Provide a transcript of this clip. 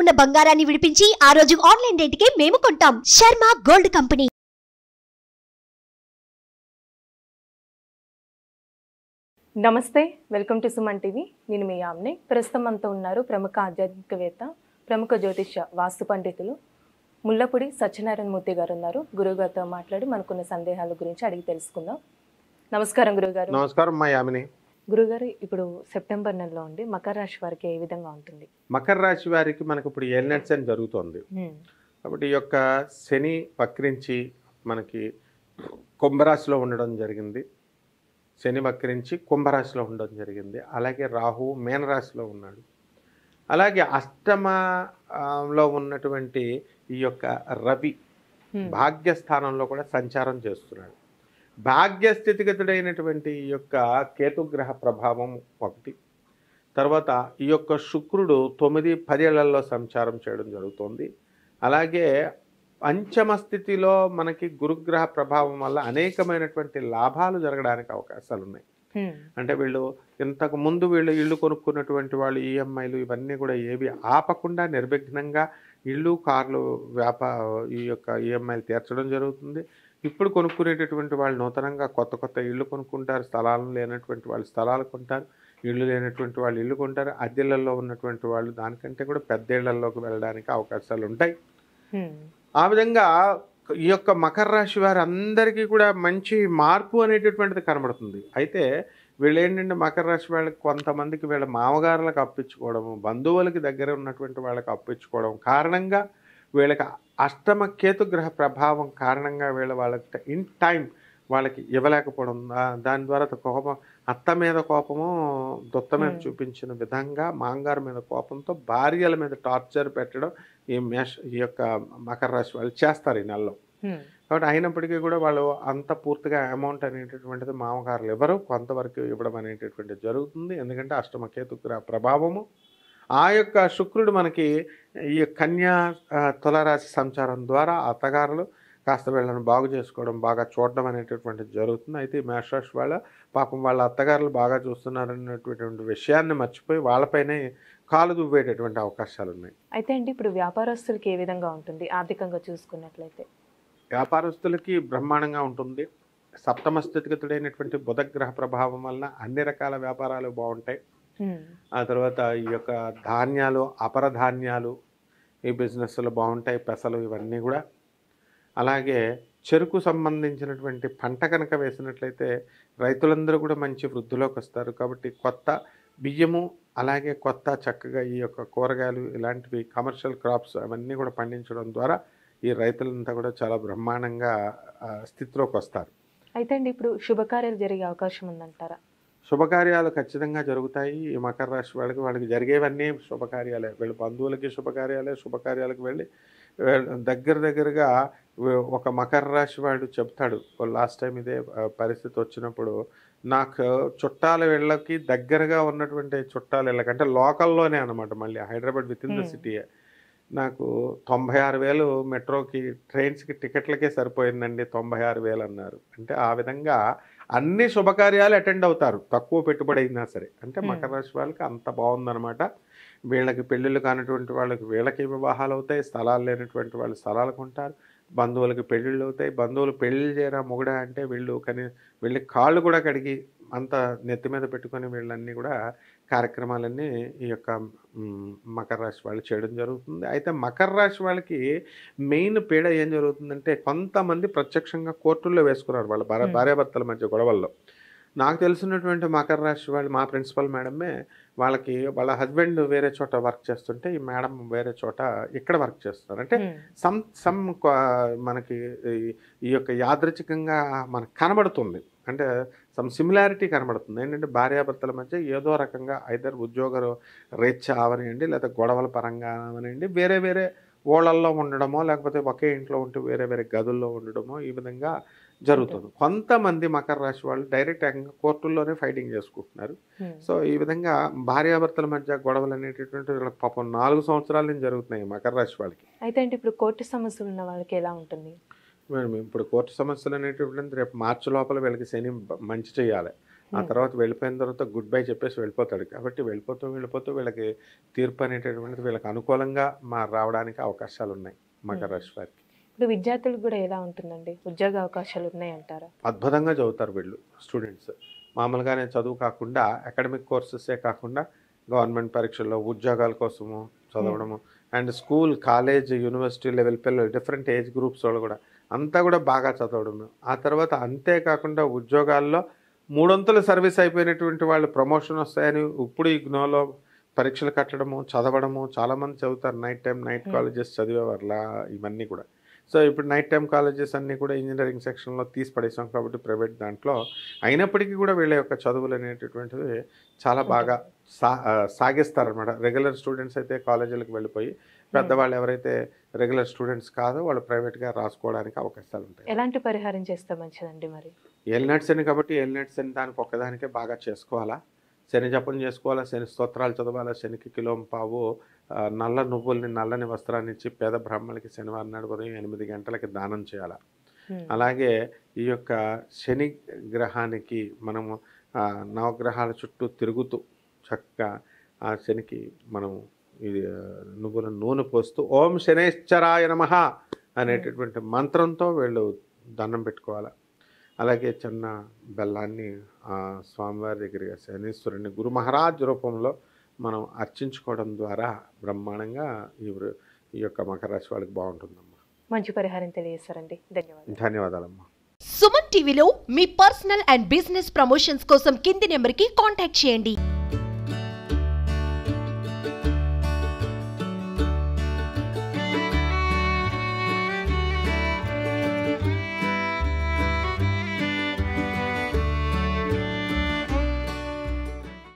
ఉన్న బంగారాన్ని విడిపించి ఆ రోజు ఆన్లైన్ రేటుకే మేము కొంటాం. Sharma gold company. నమస్తే, వెల్కమ్ టు సుమన్ టీవీ. నేను మీ యామ్ని. ప్రస్తుతం మనతో ఉన్నారు ప్రముఖ ఆధ్యాత్మికవేత్త, ప్రముఖ జ్యోతిష్య వాస్తు పండితులు ముల్లపూడి సత్యనారాయణ మూర్తి గారు ఉన్నారు. గురువుగారితో మాట్లాడి మనకున్న సందేహాల గురించి అడిగి తెలుసుకుందాం. నమస్కారం గురుగారు. నమస్కారం మా యామిని. గురుగారు, ఇప్పుడు సెప్టెంబర్ నెలలో ఉండి మకర రాశి వారికి ఏ విధంగా ఉంటుంది? మకర రాశి వారికి మనకు ఇప్పుడు ఏలినాటి శని జరుగుతోంది. కాబట్టి ఈ యొక్క శని వక్రించి మనకి కుంభరాశిలో ఉండడం జరిగింది. శని వక్రించి కుంభరాశిలో ఉండడం జరిగింది. అలాగే రాహువు మీనరాశిలో ఉన్నాడు. అలాగే అష్టమలో ఉన్నటువంటి ఈ యొక్క రవి భాగ్యస్థానంలో కూడా సంచారం చేస్తున్నాడు. భాగ్యస్థితిగతుడైనటువంటి ఈ యొక్క కేతుగ్రహ ప్రభావం ఒకటి. తర్వాత ఈ యొక్క శుక్రుడు 9-10 ఏళ్లలో సంచారం చేయడం జరుగుతుంది. అలాగే పంచమ స్థితిలో మనకి గురుగ్రహ ప్రభావం వల్ల అనేకమైనటువంటి లాభాలు జరగడానికి అవకాశాలు ఉన్నాయి. అంటే వీళ్ళు ఇంతకు ముందు వీళ్ళు ఇల్లు కొనుక్కున్నటువంటి వాళ్ళు ఈఎంఐలు ఇవన్నీ కూడా ఏవి ఆపకుండా నిర్విఘ్నంగా ఇల్లు కార్లు ఈ యొక్క ఈఎంఐలు తీర్చడం జరుగుతుంది. ఇప్పుడు కొనుక్కునేటటువంటి వాళ్ళు నూతనంగా కొత్త ఇళ్ళు కొనుక్కుంటారు. స్థలాలు లేనటువంటి వాళ్ళు స్థలాలు కొంటారు. ఇళ్ళు లేనటువంటి వాళ్ళు ఇల్లు కొంటారు. అద్దెళ్లలో ఉన్నటువంటి వాళ్ళు దానికంటే కూడా పెద్ద ఇళ్లలోకి వెళ్ళడానికి అవకాశాలు ఉంటాయి. ఆ విధంగా ఈ యొక్క మకర రాశి వారి అందరికీ కూడా మంచి మార్పు అనేటటువంటిది కనబడుతుంది. అయితే వీళ్ళు ఏంటంటే మకర రాశి వాళ్ళకి కొంతమందికి వీళ్ళ మామగారులకు అప్పించుకోవడము, బంధువులకి దగ్గర ఉన్నటువంటి వాళ్ళకి అప్పించుకోవడం కారణంగా వీళ్ళకి అష్టమ కేతుగ్రహ ప్రభావం కారణంగా వాళ్ళకి ఇన్ టైం వాళ్ళకి ఇవ్వలేకపోవడం, దాని ద్వారా కోపం, అత్త మీద కోపము దొత్త మీద చూపించిన విధంగా మాంగారు మీద కోపంతో భార్యల మీద టార్చర్ పెట్టడం ఈ యొక్క మకర రాశి వాళ్ళు చేస్తారు ఈ నెలలో. కాబట్టి అయినప్పటికీ కూడా వాళ్ళు అంత పూర్తిగా అమౌంట్ అనేటటువంటిది మామగారులు ఎవరు కొంతవరకు ఇవ్వడం అనేటటువంటిది జరుగుతుంది. ఎందుకంటే అష్టమ కేతుగ్రహ ప్రభావము. ఆ యొక్క శుక్రుడు మనకి ఈ కన్యా తులారాశి సంచారం ద్వారా అత్తగారులు కాస్త వీళ్ళని బాగు చేసుకోవడం, బాగా చూడడం అనేటటువంటిది జరుగుతుంది. అయితే ఈ మేషరాశి వాళ్ళ పాపం వాళ్ళ అత్తగారులు బాగా చూస్తున్నారనేటువంటి విషయాన్ని మర్చిపోయి వాళ్ళపైనే కాలు దువ్వేటటువంటి అవకాశాలు ఉన్నాయి. అయితే అండి, ఇప్పుడు వ్యాపారస్తులకి ఏ విధంగా ఉంటుంది ఆర్థికంగా చూసుకున్నట్లయితే? వ్యాపారస్తులకి బ్రహ్మాండంగా ఉంటుంది. సప్తమ స్థితిగతుడైనటువంటి బుధగ్రహ ప్రభావం వలన అన్ని రకాల వ్యాపారాలు బాగుంటాయి. ఆ తర్వాత ఈ యొక్క ధాన్యాలు, అపరధాన్యాలు ఈ బిజినెస్లు బాగుంటాయి. పెసలు ఇవన్నీ కూడా. అలాగే చెరుకు సంబంధించినటువంటి పంట కనుక వేసినట్లయితే రైతులందరూ కూడా మంచి వృద్ధిలోకి వస్తారు. కాబట్టి కొత్త బియ్యము, అలాగే కొత్త చక్కగా ఈ యొక్క కూరగాయలు ఇలాంటివి కమర్షియల్ క్రాప్స్ అవన్నీ కూడా పండించడం ద్వారా ఈ రైతులంతా కూడా చాలా బ్రహ్మాండంగా స్థితిలోకి వస్తారు. అయితే అండి, ఇప్పుడు శుభకార్యాలు జరిగే అవకాశం ఉందంటారా? శుభకార్యాలు ఖచ్చితంగా జరుగుతాయి. ఈ మకర రాశి వాళ్ళకి జరిగేవన్నీ శుభకార్యాలే. వీళ్ళ బంధువులకి శుభకార్యాలే. శుభకార్యాలకు వెళ్ళి దగ్గరగా ఒక మకర రాశి వాడు చెప్తాడు, లాస్ట్ టైం ఇదే పరిస్థితి వచ్చినప్పుడు, నాకు చుట్టాల వీళ్ళకి దగ్గరగా ఉన్నటువంటి చుట్టాల వీళ్ళకంటే లోకల్లోనే అనమాట, మళ్ళీ హైదరాబాద్ విత్ ఇన్ ద సిటీయే, నాకు 96,000 మెట్రోకి ట్రైన్స్కి టికెట్లకే సరిపోయిందండి, 96,000 అన్నారు. అంటే ఆ విధంగా అన్ని శుభకార్యాలు అటెండ్ అవుతారు, తక్కువ పెట్టుబడి అయినా సరే. అంటే మకర రాశి వాళ్ళకి అంత బాగుందనమాట. వీళ్ళకి పెళ్ళిళ్ళు కానిటువంటి వాళ్ళకి వీళ్ళకి వివాహాలు అవుతాయి. స్థలాలు లేనటువంటి వాళ్ళు స్థలాలు కొంటారు. బంధువులకి పెళ్ళిళ్ళు అవుతాయి. బంధువులు పెళ్ళిళ్ళు చేయరా మొగుడా అంటే వీళ్ళకి కాళ్ళు కూడా కడిగి అంత నెత్తి మీద పెట్టుకొని వీళ్ళన్నీ కూడా కార్యక్రమాలన్నీ ఈ యొక్క మకర రాశి వాళ్ళు చేయడం జరుగుతుంది. అయితే మకర రాశి వాళ్ళకి మెయిన్ పీడ ఏం జరుగుతుందంటే, కొంతమంది ప్రత్యక్షంగా కోర్టుల్లో వేసుకున్నారు వాళ్ళ భార్యాభర్తల మధ్య గొడవల్లో. నాకు తెలిసినటువంటి మకర రాశి వాళ్ళు మా ప్రిన్సిపల్ మేడమే, వాళ్ళకి వాళ్ళ హస్బెండ్ వేరే చోట వర్క్ చేస్తుంటే ఈ మేడం వేరే చోట ఇక్కడ వర్క్ చేస్తున్నారు. అంటే సమ్ మనకి ఈ యొక్క యాదృచ్ఛికంగా మనకు కనబడుతుంది. అంటే సమ్ సిమిలారిటీ కనబడుతుంది. ఏంటంటే భార్యాభర్తల మధ్య ఏదో రకంగా ఐదర్ ఉద్యోగ రీత్యా అవనివ్వండి, లేదా గొడవల పరంగా అవనివ్వండి, వేరే ఊళ్ళల్లో ఉండడమో, లేకపోతే ఒకే ఇంట్లో ఉంటూ వేరే గదుల్లో ఉండడమో ఈ విధంగా జరుగుతుంది. కొంతమంది మకర రాశి వాళ్ళు డైరెక్ట్ కోర్టుల్లోనే ఫైటింగ్ చేసుకుంటున్నారు. సో ఈ విధంగా భార్యాభర్తల మధ్య గొడవలు అనేటటువంటి వీళ్ళకి పాపం 4 సంవత్సరాల నుంచి జరుగుతున్నాయి మకర రాశి వాళ్ళకి. అయితే అంటే ఇప్పుడు కోర్టు సమస్యలు ఉన్న వాళ్ళకి ఎలా ఉంటుంది? ఇప్పుడు కోర్టు సమస్యలు అనేటటువంటి రేపు మార్చి లోపల వీళ్ళకి శని మంచి చేయాలి. ఆ తర్వాత వెళ్ళిపోయిన తర్వాత గుడ్ బై చెప్పేసి వెళ్ళిపోతాడు. కాబట్టి వెళ్ళిపోతూ వీళ్ళకి తీర్పు అనేటటువంటిది వీళ్ళకి అనుకూలంగా రావడానికి అవకాశాలు ఉన్నాయి మకర రాశి వారికి. ఇప్పుడు విద్యార్థులకు కూడా ఎలా ఉంటుందండి? ఉద్యోగ అవకాశాలు ఉన్నాయంటారా? అద్భుతంగా చదువుతారు వీళ్ళు స్టూడెంట్స్. మామూలుగానే చదువు కాకుండా అకాడమిక్ కోర్సెసే కాకుండా గవర్నమెంట్ పరీక్షల్లో ఉద్యోగాల కోసము చదవడము and school, college, university level పిల్లలు డిఫరెంట్ ఏజ్ గ్రూప్స్ వాళ్ళు కూడా అంతా కూడా బాగా చదవడము. ఆ తర్వాత అంతేకాకుండా ఉద్యోగాల్లో 3 సర్వీస్ అయిపోయినటువంటి వాళ్ళు ప్రమోషన్ వస్తాయని ఇప్పుడు ఇగ్నోలో పరీక్షలు కట్టడము, చదవడము. చాలామంది చదువుతారు నైట్ కాలేజెస్ చదివేవారులా ఇవన్నీ కూడా. సో ఇప్పుడు నైట్ టైం కాలేజెస్ అన్నీ కూడా ఇంజనీరింగ్ సెక్షన్లో తీసి పడేసాం కాబట్టి ప్రైవేట్ దాంట్లో అయినప్పటికీ కూడా వీళ్ళ యొక్క చదువులు అనేటటువంటివి చాలా బాగా సాగిస్తారనమాట. రెగ్యులర్ స్టూడెంట్స్ అయితే కాలేజీలకు వెళ్ళిపోయి పెద్దవాళ్ళు ఎవరైతే రెగ్యులర్ స్టూడెంట్స్ కాదో వాళ్ళు ప్రైవేట్గా రాసుకోవడానికి అవకాశాలు ఉంటాయి. ఎలాంటి పరిహారం చేస్తే మంచిదండి? మరి ఏలినాటి శని కాబట్టి ఏలినాటి శని దానికి ఒక్కదానికే బాగా చేసుకోవాలా. శని జపం చేసుకోవాలా, శని స్తోత్రాలు చదవాలా, శనికి కిలోంపావు నల్ల నువ్వుల్ని, నల్లని వస్త్రాన్ని ఇచ్చి పేద బ్రాహ్మణులకి శనివారం నాడు ఉదయం 8 గంటలకి దానం చేయాలి. అలాగే ఈ యొక్క శని గ్రహానికి మనము నవగ్రహాల చుట్టూ తిరుగుతూ చక్కగా ఆ శనికి మనం ఇది నువ్వుల నూనె పోస్తూ ఓం శనేశ్వరాయ నమః అనేటటువంటి మంత్రంతో వీళ్ళు దండం పెట్టుకోవాలి. అలాగే చిన్న బెల్లాన్ని స్వామివారి దగ్గరగా శనీశ్వరుని గురు మహారాజ్ రూపంలో మనం అర్చించుకోవడం ద్వారా బ్రహ్మాండంగా ఈ యొక్క మకర రాశి వాళ్ళకి బాగుంటుందమ్మా. మంచి పరిహారం తెలియజేస్తారండి. ధన్యవాదాలమ్మా. సుమన్ టీవీలో మీ పర్సనల్ అండ్ బిజినెస్ ప్రమోషన్స్ కోసం కింది నెంబర్కి కాంటాక్ట్ చేయండి.